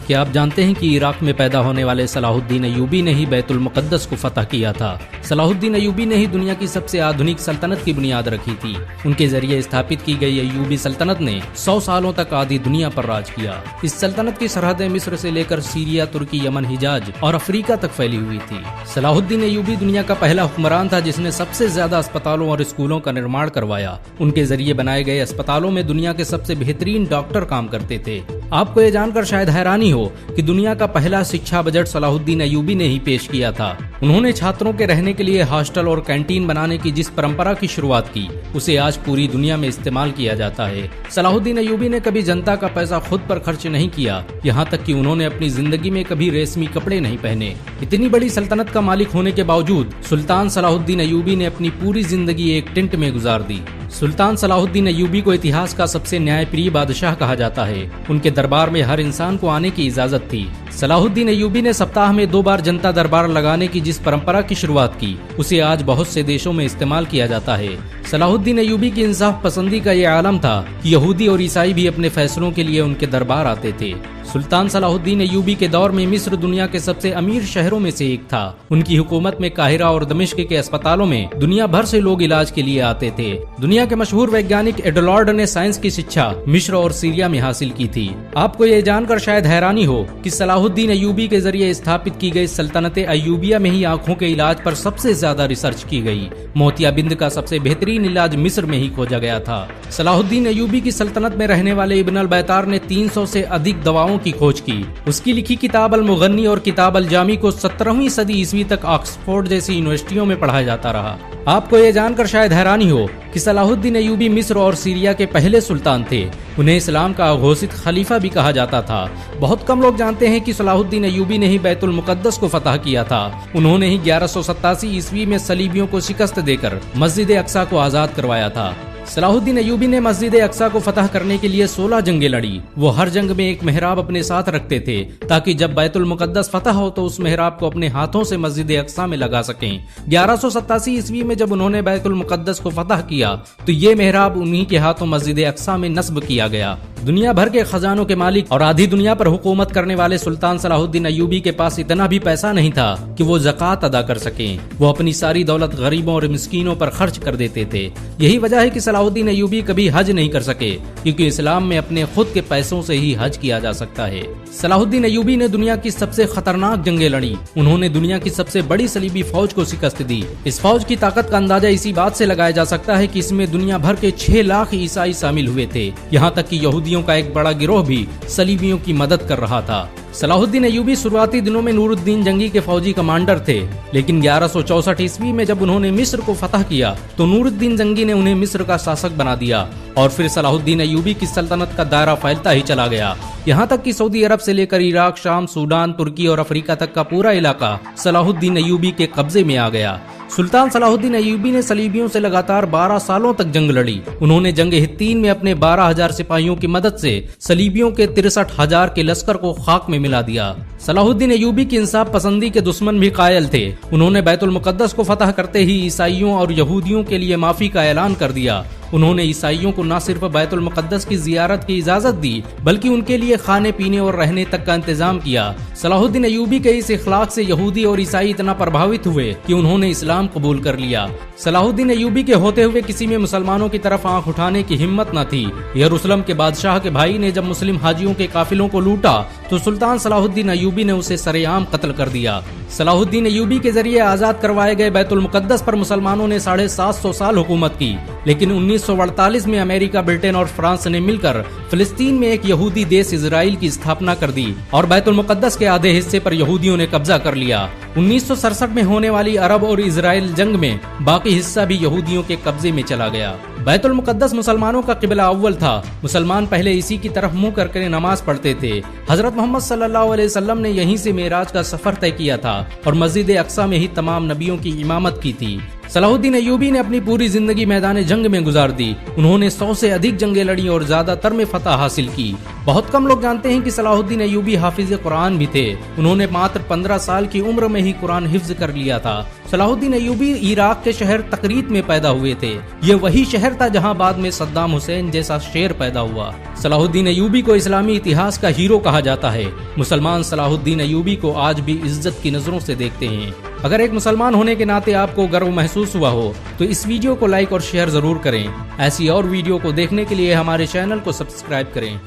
क्या आप जानते हैं कि इराक में पैदा होने वाले सलाहुद्दीन अय्यूबी ने ही बैतुल मुक़द्दस को फतह किया था। सलाहुद्दीन अय्यूबी ने ही दुनिया की सबसे आधुनिक सल्तनत की बुनियाद रखी थी। उनके जरिए स्थापित की गई अय्यूबी सल्तनत ने 100 सालों तक आधी दुनिया पर राज किया। इस सल्तनत की सरहदें मिस्र से लेकर सीरिया, तुर्की, यमन, हिजाज और अफ्रीका तक फैली हुई थी। सलाहुद्दीन अय्यूबी दुनिया का पहला हुक्मरान था जिसने सबसे ज्यादा अस्पतालों और स्कूलों का निर्माण करवाया। उनके जरिए बनाए गए अस्पतालों में दुनिया के सबसे बेहतरीन डॉक्टर काम करते थे। आपको ये जानकर शायद हैरानी हो कि दुनिया का पहला शिक्षा बजट सलाहुद्दीन अय्यूबी ने ही पेश किया था। उन्होंने छात्रों के रहने के लिए हॉस्टल और कैंटीन बनाने की जिस परंपरा की शुरुआत की, उसे आज पूरी दुनिया में इस्तेमाल किया जाता है। सलाहुद्दीन अय्यूबी ने कभी जनता का पैसा खुद पर खर्च नहीं किया, यहाँ तक कि उन्होंने अपनी जिंदगी में कभी रेशमी कपड़े नहीं पहने। इतनी बड़ी सल्तनत का मालिक होने के बावजूद सुल्तान सलाहुद्दीन अय्यूबी ने अपनी पूरी जिंदगी एक टेंट में गुजार दी। सुल्तान सलाहुद्दीन अय्यूबी को इतिहास का सबसे न्यायप्रिय बादशाह कहा जाता है। उनके दरबार में हर इंसान को आने की इजाजत थी। सलाहुद्दीन अय्यूबी ने सप्ताह में 2 बार जनता दरबार लगाने की जिस परंपरा की शुरुआत की, उसे आज बहुत से देशों में इस्तेमाल किया जाता है। सलाहुद्दीन अय्यूबी की इंसाफ पसंदी का ये आलम था कि यहूदी और ईसाई भी अपने फैसलों के लिए उनके दरबार आते थे। सुल्तान सलाहुद्दीन अय्यूबी के दौर में मिस्र दुनिया के सबसे अमीर शहरों में से एक था। उनकी हुकूमत में काहिरा और दमिश्क के अस्पतालों में दुनिया भर से लोग इलाज के लिए आते थे। दुनिया के मशहूर वैज्ञानिक एडलॉर्ड ने साइंस की शिक्षा मिस्र और सीरिया में हासिल की थी। आपको ये जानकर शायद हैरानी हो कि सलाहुद्दीन अय्यूबी के जरिए स्थापित की गई सल्तनत अय्यूबिया में ही आंखों के इलाज पर सबसे ज्यादा रिसर्च की गई। मोतियाबिंद का सबसे बेहतरीन इलाज मिस्र में ही खोजा गया था। सलाहुद्दीन अय्यूबी की सल्तनत में रहने वाले इब्न अल बैतार ने 300 से अधिक दवाओं की खोज की। उसकी लिखी किताब अल मुगन्नी और किताब अल जामी को 17वीं सदी ईस्वी तक ऑक्सफोर्ड जैसी यूनिवर्सिटियों में पढ़ाया जाता रहा। आपको ये जानकर शायद हैरानी हो कि सलाहुद्दीन अय्यूबी मिस्र और सीरिया के पहले सुल्तान थे। उन्हें इस्लाम का अघोषित खलीफा भी कहा जाता था। बहुत कम लोग जानते हैं कि सलाहुद्दीन अय्यूबी ने ही बैतुल मुक़द्दस को फतह किया था। उन्होंने ही 1187 ईस्वी में सलीबियों को शिकस्त देकर मस्जिद अक्सा को आजाद करवाया था। सलाहुद्दीन अय्यूबी ने मस्जिद अक्सा को फतह करने के लिए 16 जंगें लड़ी। वो हर जंग में एक मेहराब अपने साथ रखते थे ताकि जब बैतुल मुक़द्दस फतह हो तो उस मेहराब को अपने हाथों से मस्जिद अक्सा में लगा सकें। 1187 ईस्वी में जब उन्होंने बैतुल मुक़द्दस को फतह किया तो ये मेहराब उन्हीं के हाथों मस्जिद अक्सा में नस्ब किया गया। दुनिया भर के खजानों के मालिक और आधी दुनिया पर हुकूमत करने वाले सुल्तान सलाहुद्दीन अय्यूबी के पास इतना भी पैसा नहीं था कि वो ज़कात अदा कर सकें। वो अपनी सारी दौलत गरीबों और मिस्कीनों पर खर्च कर देते थे। यही वजह है कि सलाहुद्दीन अय्यूबी कभी हज नहीं कर सके, क्योंकि इस्लाम में अपने खुद के पैसों से ही हज किया जा सकता है। सलाहुद्दीन अय्यूबी ने दुनिया की सबसे खतरनाक जंगें लड़ी। उन्होंने दुनिया की सबसे बड़ी सलीबी फौज को शिकस्त दी। इस फौज की ताकत का अंदाजा इसी बात से लगाया जा सकता है कि इसमें दुनिया भर के 6 लाख ईसाई शामिल हुए थे। यहाँ तक कि यहूदियों का एक बड़ा गिरोह भी सलीबियों की मदद कर रहा था। सलाहुद्दीन अय्यूबी शुरुआती दिनों में नूरुद्दीन जंगी के फौजी कमांडर थे, लेकिन 1164 ईस्वी में जब उन्होंने मिस्र को फतह किया तो नूरुद्दीन जंगी ने उन्हें मिस्र का शासक बना दिया और फिर सलाहुद्दीन अय्यूबी की सल्तनत का दायरा फैलता ही चला गया। यहाँ तक कि सऊदी अरब से लेकर इराक, शाम, सूडान, तुर्की और अफ्रीका तक का पूरा इलाका सलाहुद्दीन अय्यूबी के कब्जे में आ गया। सुल्तान सलाहुद्दीन अय्यूबी ने सलीबियों से लगातार 12 सालों तक जंग लड़ी। उन्होंने जंग हित्तीन में अपने 12,000 सिपाहियों की मदद से सलीबियों के 63,000 के लश्कर को खाक में मिला दिया। सलाहुद्दीन अय्यूबी की इंसाफ पसंदी के दुश्मन भी कायल थे। उन्होंने बैतुल मुक़द्दस को फतह करते ही ईसाइयों और यहूदियों के लिए माफी का ऐलान कर दिया। उन्होंने ईसाइयों को न सिर्फ बैतुल मुक़द्दस की जियारत की इजाजत दी, बल्कि उनके लिए खाने पीने और रहने तक का इंतजाम किया। सलाहुद्दीन अय्यूबी के इस इखलाक से यहूदी और ईसाई इतना प्रभावित हुए कि उन्होंने इस्लाम कबूल कर लिया। सलाहुद्दीन अय्यूबी के होते हुए किसी में मुसलमानों की तरफ आंख उठाने की हिम्मत न थी। यरूशलेम के बादशाह के भाई ने जब मुस्लिम हाजियों के काफिलों को लूटा तो सुल्तान सलाहुद्दीन अय्यूबी ने उसे सरेआम कत्ल कर दिया। सलाहुद्दीन अय्यूबी के जरिए आजाद करवाए गए बैतुल मुक़द्दस पर मुसलमानों ने 750 साल हुकूमत की, लेकिन 1948 में अमेरिका, ब्रिटेन और फ्रांस ने मिलकर फिलिस्तीन में एक यहूदी देश इजराइल की स्थापना कर दी और बैतुल मुक़द्दस के आधे हिस्से पर यहूदियों ने कब्जा कर लिया। 1967 में होने वाली अरब और इजराइल जंग में बाकी हिस्सा भी यहूदियों के कब्जे में चला गया। बैतुल मुक़द्दस मुसलमानों का क़िबला अव्वल था। मुसलमान पहले इसी की तरफ मुंह करके नमाज पढ़ते थे। हजरत मोहम्मद सल्लल्लाहु अलैहि वसल्लम ने यहीं से मेराज का सफर तय किया था और मस्जिद अक्सा में ही तमाम नबियों की इमामत की थी। सलाहुद्दीन अय्यूबी ने अपनी पूरी जिंदगी मैदान जंग में गुजार दी। उन्होंने 100 से अधिक जंगें लड़ी और ज्यादातर में फतह हासिल की। बहुत कम लोग जानते हैं कि सलाहुद्दीन अय्यूबी हाफिज कुरान भी थे। उन्होंने मात्र 15 साल की उम्र में ही कुरान हिफ्ज कर लिया था। सलाहुद्दीन अय्यूबी इराक के शहर तकरीत में पैदा हुए थे। ये वही शहर था जहां बाद में सद्दाम हुसैन जैसा शेर पैदा हुआ। सलाहुद्दीन अय्यूबी को इस्लामी इतिहास का हीरो कहा जाता है। मुसलमान सलाहुद्दीन अय्यूबी को आज भी इज्जत की नजरों से देखते हैं। अगर एक मुसलमान होने के नाते आपको गर्व महसूस हुआ हो तो इस वीडियो को लाइक और शेयर जरूर करें। ऐसी और वीडियो को देखने के लिए हमारे चैनल को सब्सक्राइब करें।